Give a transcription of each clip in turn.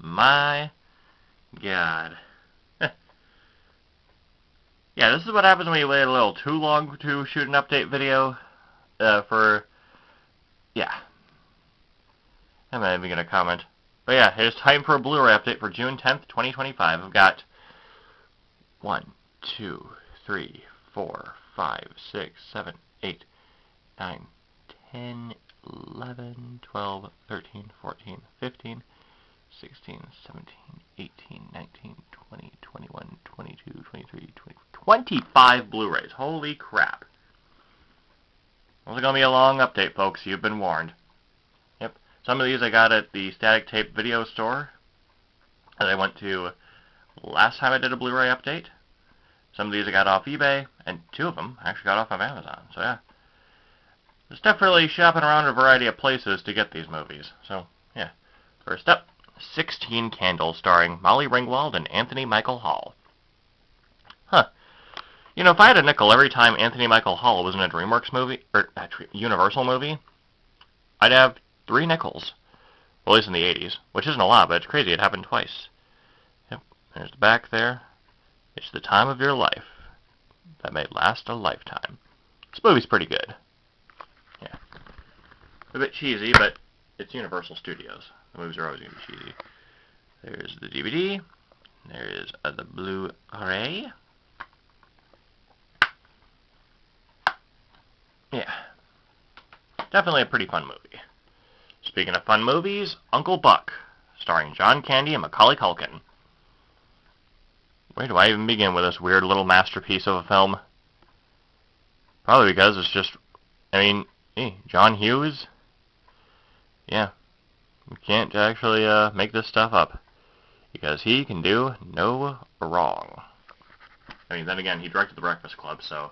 my God. Yeah, this is what happens when you wait a little too long to shoot an update video. Yeah. I'm not even going to comment. But yeah, it's time for a Blu-ray update for June 10th, 2025. I've got 1, 2, 3, 4, 5, 6, 7, 8, 9, 10, 11, 12, 13, 14, 15, 16, 17, 18, 19, 20, 21, 22, 23, 25 Blu-rays. Holy crap. This is going to be a long update, folks. You've been warned. Yep. Some of these I got at the Static Tape video store that I went to last time I did a Blu-ray update. Some of these I got off eBay, and 2 of them I actually got off of Amazon. So yeah. There's definitely shopping around a variety of places to get these movies. So, yeah. First up, 16 Candles, starring Molly Ringwald and Anthony Michael Hall. Huh. You know, if I had a nickel every time Anthony Michael Hall was in a DreamWorks movie, or Universal movie, I'd have 3 nickels. Well, at least in the 80s, which isn't a lot, but it's crazy. It happened twice. Yep, there's the back there. It's the time of your life that may last a lifetime. This movie's pretty good. Yeah. A bit cheesy, but it's Universal Studios. The movies are always going to be cheesy. There's the DVD. There is the Blu-ray. Yeah. Definitely a pretty fun movie. Speaking of fun movies, Uncle Buck, starring John Candy and Macaulay Culkin. Where do I even begin with this weird little masterpiece of a film? Probably because it's just, hey, John Hughes? Yeah. You can't actually make this stuff up. Because he can do no wrong. Then again, he directed The Breakfast Club, so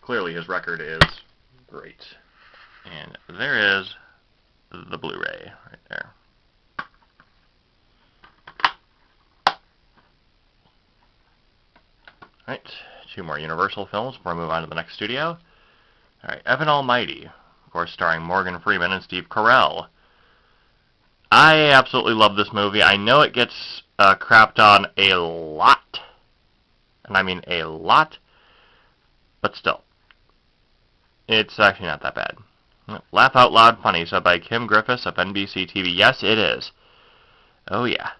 clearly his record is great. And there is the Blu-ray right there. Alright, 2 more Universal films before I move on to the next studio. Alright, Evan Almighty, of course starring Morgan Freeman and Steve Carell. I absolutely love this movie. I know it gets crapped on a lot. And I mean a lot. But still. It's actually not that bad. Laugh Out Loud Funny, sub by Kim Griffiths of NBC TV. Yes, it is. Oh yeah.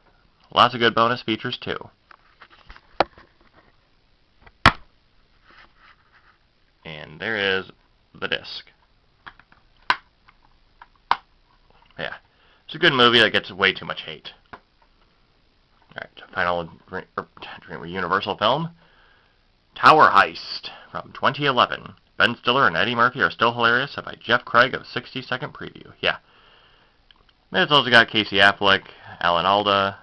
Lots of good bonus features too. And there is the disc. Yeah. It's a good movie that gets way too much hate. Alright, final Universal film. Tower Heist from 2011. Ben Stiller and Eddie Murphy are still hilarious, by Jeff Craig of 60 Second Preview. Yeah. It's also got Casey Affleck, Alan Alda,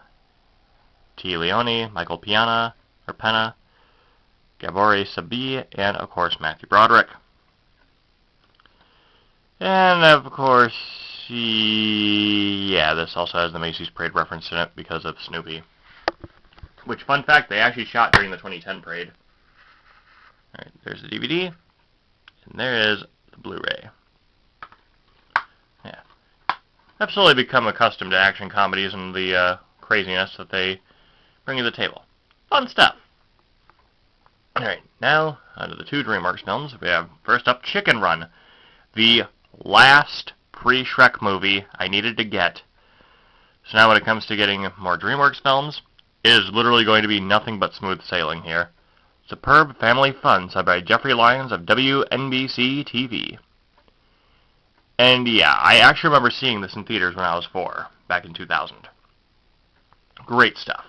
T. Leone, Michael Pena, Gabor Sabi, and of course Matthew Broderick. And of course, yeah, this also has the Macy's Parade reference in it because of Snoopy. Which, fun fact, they actually shot during the 2010 parade. Alright, there's the DVD, and there is the Blu-ray. Yeah. I've slowly become accustomed to action comedies and the craziness that they bring to the table. Fun stuff. Alright, now, onto the 2 DreamWorks films. We have, first up, Chicken Run. The last pre-Shrek movie I needed to get. So now when it comes to getting more DreamWorks films, it is literally going to be nothing but smooth sailing here. Superb family fun, sub by Jeffrey Lyons of WNBC TV. And yeah, I actually remember seeing this in theaters when I was 4, back in 2000. Great stuff.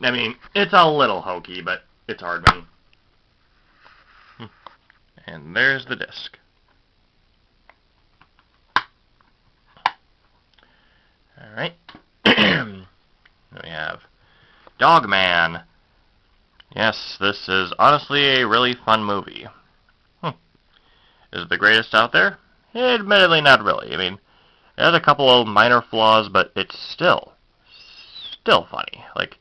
I mean, it's a little hokey, but it's Aardman. And there's the disc. Alright. Then we have Dogman. Yes, this is honestly a really fun movie. Is it the greatest out there? Admittedly, not really. I mean, it has a couple of minor flaws, but it's still funny. Like,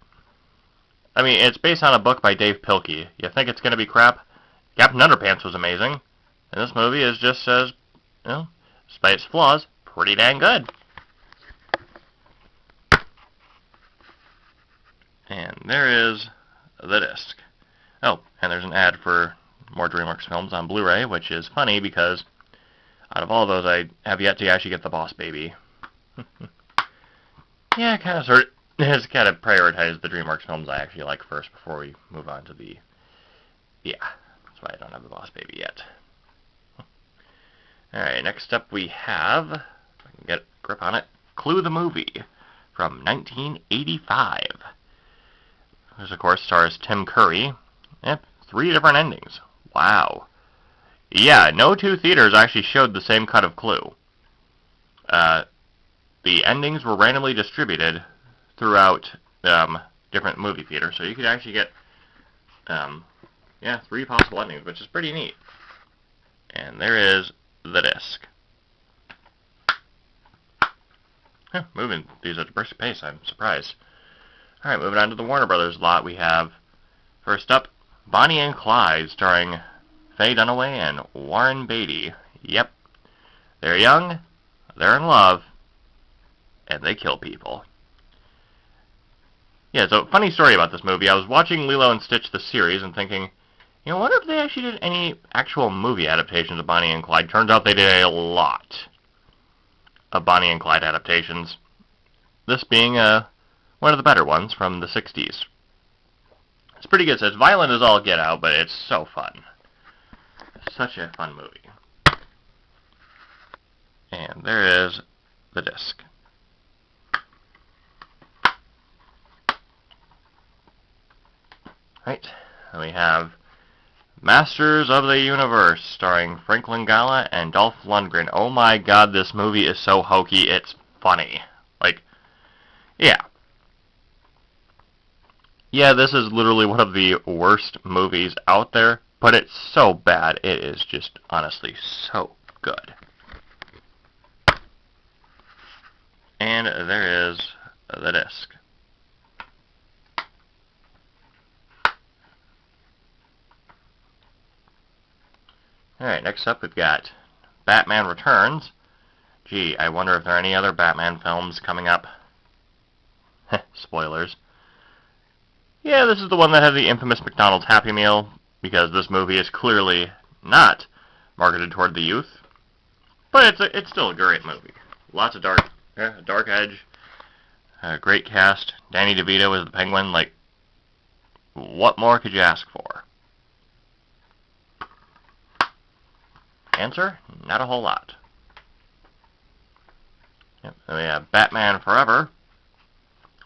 I mean, it's based on a book by Dave Pilkey. You think it's going to be crap? Captain Underpants was amazing. And this movie is just as, despite its flaws, pretty dang good. And there is the disc. Oh, and there's an ad for more DreamWorks films on Blu-ray, which is funny because out of all of those, I have yet to actually get The Boss Baby. Yeah, kind of sort of. It's kind of prioritize the DreamWorks films I actually like first before we move on to the. Yeah, that's why I don't have The Boss Baby yet. Alright, next up we have, if I can get a grip on it, Clue the Movie from 1985. This, of course, stars Tim Curry. Yep, 3 different endings. Wow. Yeah, no 2 theaters actually showed the same cut of Clue. The endings were randomly distributed throughout different movie theaters, so you could actually get 3 possible endings, which is pretty neat. And there is the disc. Moving these at a brisk pace, I'm surprised. Alright, moving on to the Warner Brothers lot, we have, first up, Bonnie and Clyde, starring Faye Dunaway and Warren Beatty. Yep. They're young, they're in love, and they kill people. Yeah, so funny story about this movie. I was watching Lilo and Stitch the series and thinking, I wonder if they actually did any actual movie adaptations of Bonnie and Clyde. Turns out they did a lot of Bonnie and Clyde adaptations. This being one of the better ones from the 60s. It's pretty good. It's violent as all get out, but it's so fun. It's such a fun movie. And there is the disc. Right, and we have Masters of the Universe, starring Frank Langella and Dolph Lundgren. Oh my god, this movie is so hokey, it's funny. Like, yeah. Yeah, this is literally one of the worst movies out there, but it's so bad, it is just honestly so good. And there is the disc. Alright, next up we've got Batman Returns. Gee, I wonder if there are any other Batman films coming up. Spoilers. Yeah, this is the one that has the infamous McDonald's Happy Meal, because this movie is clearly not marketed toward the youth. But it's still a great movie. Lots of dark edge, great cast. Danny DeVito as the Penguin. Like, what more could you ask for? Answer? Not a whole lot. Yep. Then we have Batman Forever.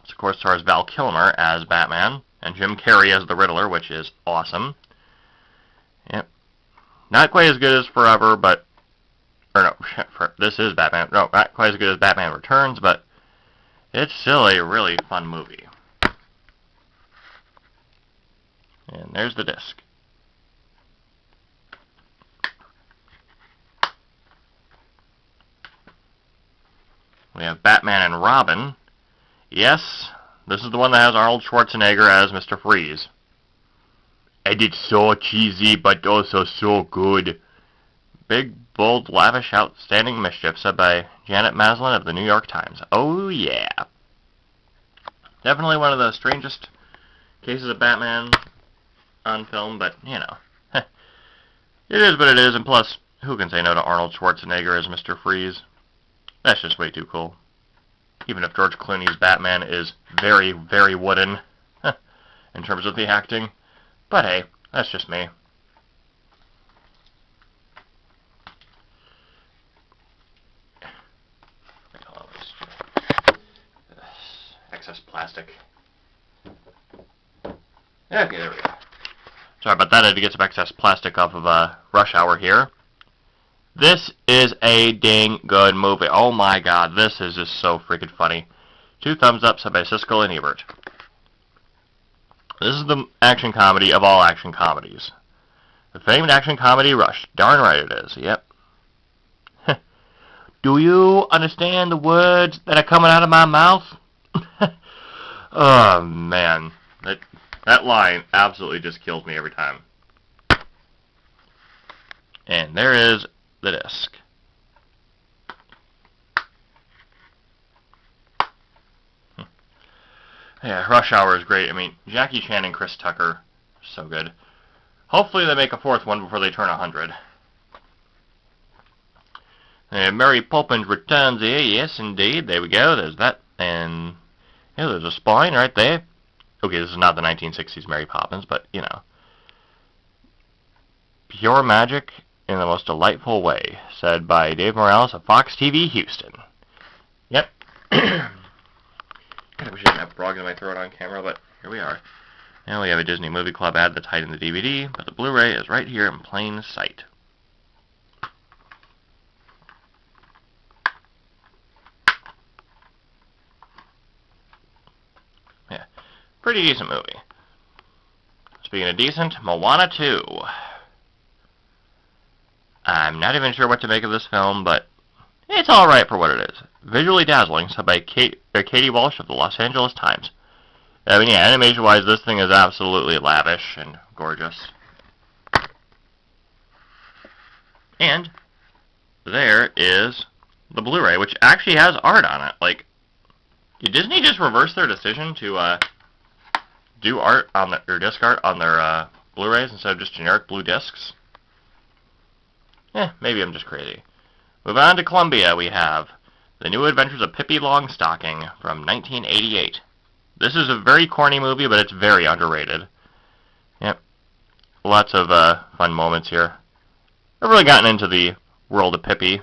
This, of course, stars Val Kilmer as Batman, and Jim Carrey as the Riddler, which is awesome. Yep. Not quite as good as Forever, but... Or no, this is Batman. No, not quite as good as Batman Returns, but it's still a really fun movie. And there's the disc. We have Batman and Robin. Yes, this is the one that has Arnold Schwarzenegger as Mr. Freeze. And it's so cheesy, but also so good. Big, bold, lavish, outstanding mischief, said by Janet Maslin of the New York Times. Oh, yeah. Definitely one of the strangest cases of Batman on film, but, you know. It is what it is, and plus, who can say no to Arnold Schwarzenegger as Mr. Freeze? That's just way too cool. Even if George Clooney's Batman is very, very wooden in terms of the acting. But hey, that's just me. Excess plastic. Okay, there we go. Sorry about that, I had to get some excess plastic off of Rush Hour here. This is a dang good movie. Oh my god, this is just so freaking funny. 2 thumbs up, said by Siskel and Ebert. This is the action comedy of all action comedies. The famed action comedy Rush. Darn right it is, yep. Do you understand the words that are coming out of my mouth? Oh man, that line absolutely just kills me every time. And there is the disc. Yeah, Rush Hour is great. I mean, Jackie Chan and Chris Tucker, so good. Hopefully they make a fourth one before they turn 100. Mary Poppins Returns here, yes indeed. There we go, there's that. And yeah, there's a spine right there. Okay, this is not the 1960s Mary Poppins, but, you know. Pure magic in the most delightful way, said by Dave Morales of Fox TV Houston. Yep. God, I wish I didn't have frog in my throat on camera, but here we are. Now we have a Disney Movie Club ad that's hiding the DVD, but the Blu-ray is right here in plain sight. Yeah, pretty decent movie. Speaking of decent, Moana 2. I'm not even sure what to make of this film, but it's alright for what it is. Visually dazzling, said by Katie Walsh of the Los Angeles Times. I mean, yeah, animation-wise, this thing is absolutely lavish and gorgeous. And there is the Blu-ray, which actually has art on it. Like, did Disney just reverse their decision to do art on their disc art on their Blu-rays instead of just generic blue discs? Maybe I'm just crazy. Moving on to Columbia, we have The New Adventures of Pippi Longstocking from 1988. This is a very corny movie, but it's very underrated. Yep. Lots of fun moments here. I've really gotten into the world of Pippi.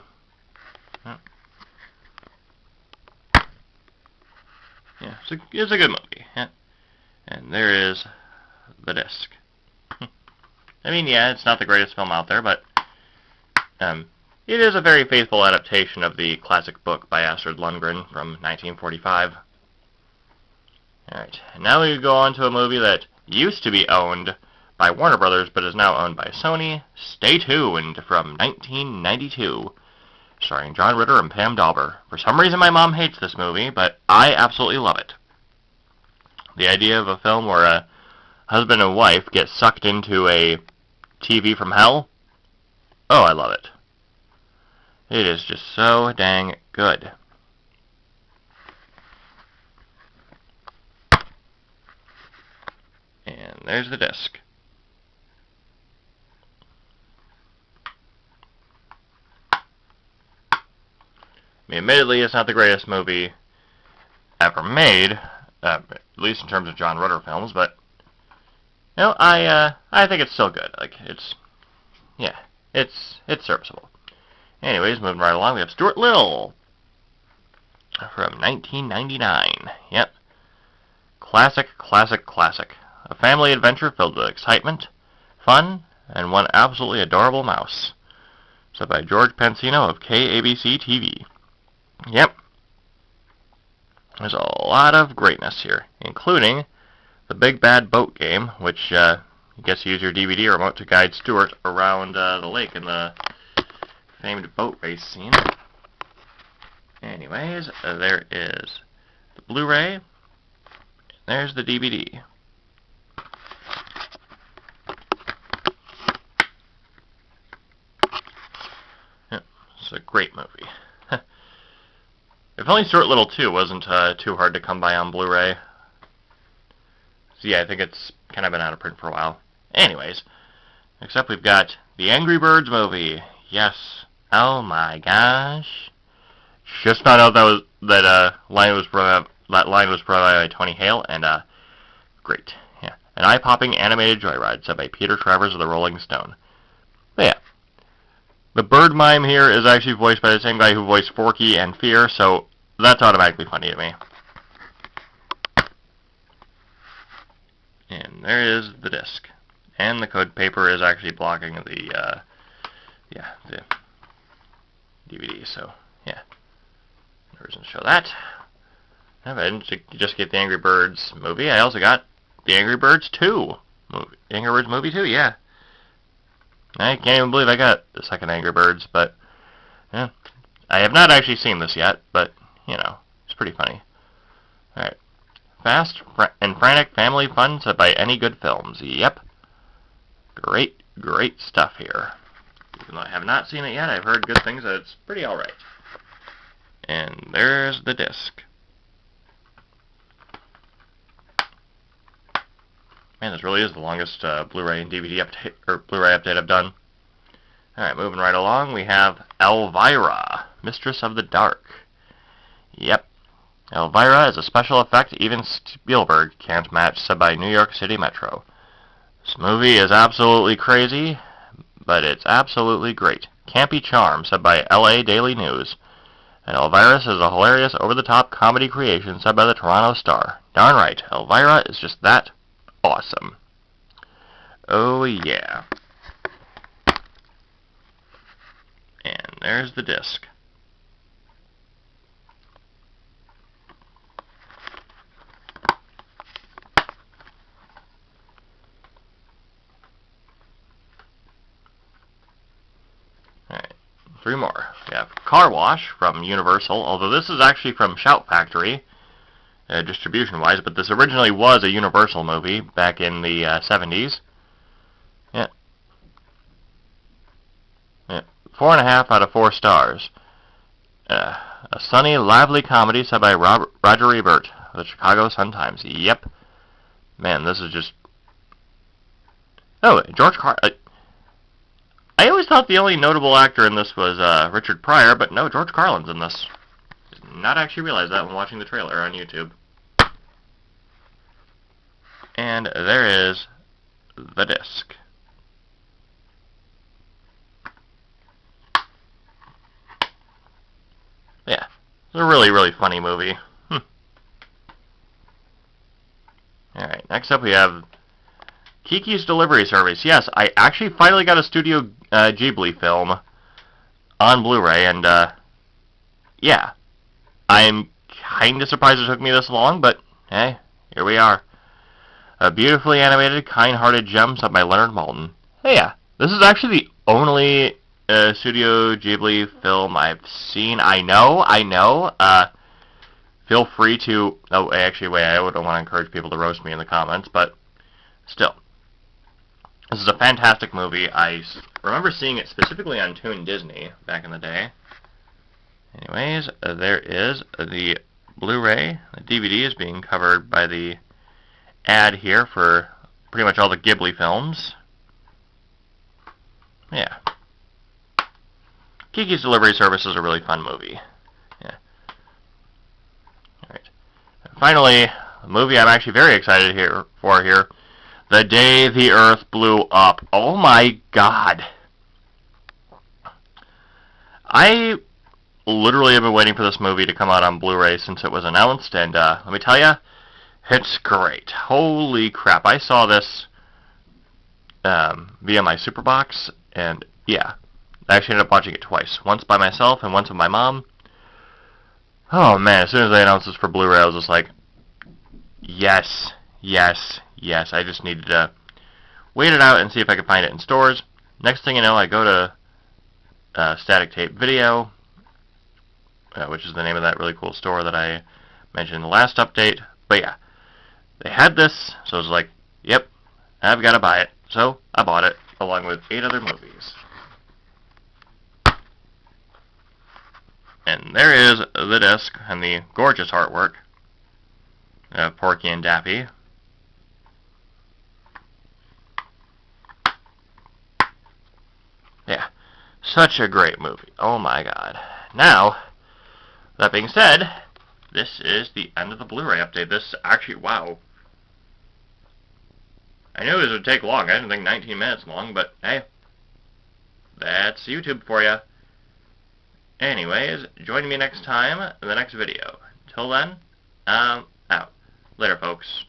Yep. Yeah, it's a good movie. Yep. And there is the disc. I mean, yeah, it's not the greatest film out there, but it is a very faithful adaptation of the classic book by Astrid Lindgren from 1945. Alright, now we go on to a movie that used to be owned by Warner Brothers, but is now owned by Sony. Stay Tuned, from 1992, starring John Ritter and Pam Dauber. For some reason my mom hates this movie, but I absolutely love it. The idea of a film where a husband and wife get sucked into a TV from hell, oh, I love it. It is just so dang good. And there's the disc. I mean, admittedly, it's not the greatest movie ever made, at least in terms of John Ritter films, but you know, I think it's still good. Like, it's serviceable. Anyways, moving right along, we have Stuart Little from 1999. Yep. Classic, classic, classic. A family adventure filled with excitement, fun, and one absolutely adorable mouse. Said by George Pansino of KABC TV. Yep. There's a lot of greatness here, including the Big Bad Boat Game, which you get to use your DVD remote to guide Stuart around the lake in the famed boat race scene. Anyways, there is the Blu-ray. There's the DVD. Yep, it's a great movie. If only Stuart Little 2 wasn't too hard to come by on Blu-ray. So yeah, I think it's kind of been out of print for a while. Anyways, next up we've got the Angry Birds movie. Yes. Oh my gosh. Just found out that line was provided by Tony Hale, and great. Yeah. An eye-popping animated joyride, said by Peter Travers of the Rolling Stone. But yeah. The bird mime here is actually voiced by the same guy who voiced Forky and Fear, so that's automatically funny to me. And there is the disc. And the code paper is actually blocking the DVD, so yeah. No reason to show that. I didn't just get the Angry Birds movie, I also got the Angry Birds 2 movie. Angry Birds movie 2, yeah. I can't even believe I got the second Angry Birds, but yeah. I have not actually seen this yet, but you know, it's pretty funny. Alright. Fast and frantic family fun set by Any Good Films. Yep. Great, great stuff here. Even though I have not seen it yet, I've heard good things that it's pretty alright. And there's the disc. Man, this really is the longest Blu-ray and DVD update, or Blu-ray update I've done. Alright, moving right along, we have Elvira, Mistress of the Dark. Yep. Elvira is a special effect even Spielberg can't match, said by New York City Metro. This movie is absolutely crazy, but it's absolutely great. Campy charm, said by LA Daily News. And Elvira is a hilarious, over-the-top comedy creation, said by the Toronto Star. Darn right, Elvira is just that awesome. Oh yeah. And there's the disc. Alright, 3 more. We have Car Wash from Universal, although this is actually from Shout Factory, distribution-wise, but this originally was a Universal movie back in the 70s. Yeah. 4.5 out of 4 stars. A sunny, lively comedy said by Roger Ebert of the Chicago Sun-Times. Yep. Man, this is just... Oh, George Carlin. I always thought the only notable actor in this was Richard Pryor, but no, George Carlin's in this. Did not actually realize that when watching the trailer on YouTube. And there is the disc. Yeah, it's a really, really funny movie. Alright, next up we have Kiki's Delivery Service. Yes, I actually finally got a Studio Ghibli film on Blu-ray, and yeah, I'm kinda surprised it took me this long, but hey, here we are. A beautifully animated, kind-hearted gem sent by Leonard Maltin. Hey, yeah, this is actually the only Studio Ghibli film I've seen. I know. Feel free to... Oh, actually, wait, I don't want to encourage people to roast me in the comments, but still. This is a fantastic movie. I remember seeing it specifically on Toon Disney back in the day. Anyways, there is the Blu-ray. The DVD is being covered by the ad here for pretty much all the Ghibli films. Yeah. Kiki's Delivery Service is a really fun movie. Yeah. Alright. Finally, a movie I'm actually very excited for here. The Day the Earth Blew Up. Oh my god. I literally have been waiting for this movie to come out on Blu-ray since it was announced, and let me tell you, it's great. Holy crap. I saw this via my Superbox, and yeah, I actually ended up watching it twice. Once by myself and once with my mom. Oh man, as soon as they announced this for Blu-ray, I was just like, yes. I just needed to wait it out and see if I could find it in stores. Next thing you know, I go to Static Tape Video, which is the name of that really cool store that I mentioned in the last update. But yeah, they had this, so I was like, yep, I've got to buy it. So I bought it, along with 8 other movies. And there is the disc and the gorgeous artwork of Porky and Dappy. Yeah, such a great movie. Oh my god. Now, that being said, this is the end of the Blu-ray update. This actually, wow. I knew this would take long. I didn't think 19 minutes long, but hey, that's YouTube for you. Anyways, join me next time in the next video. Till then, out. Later, folks.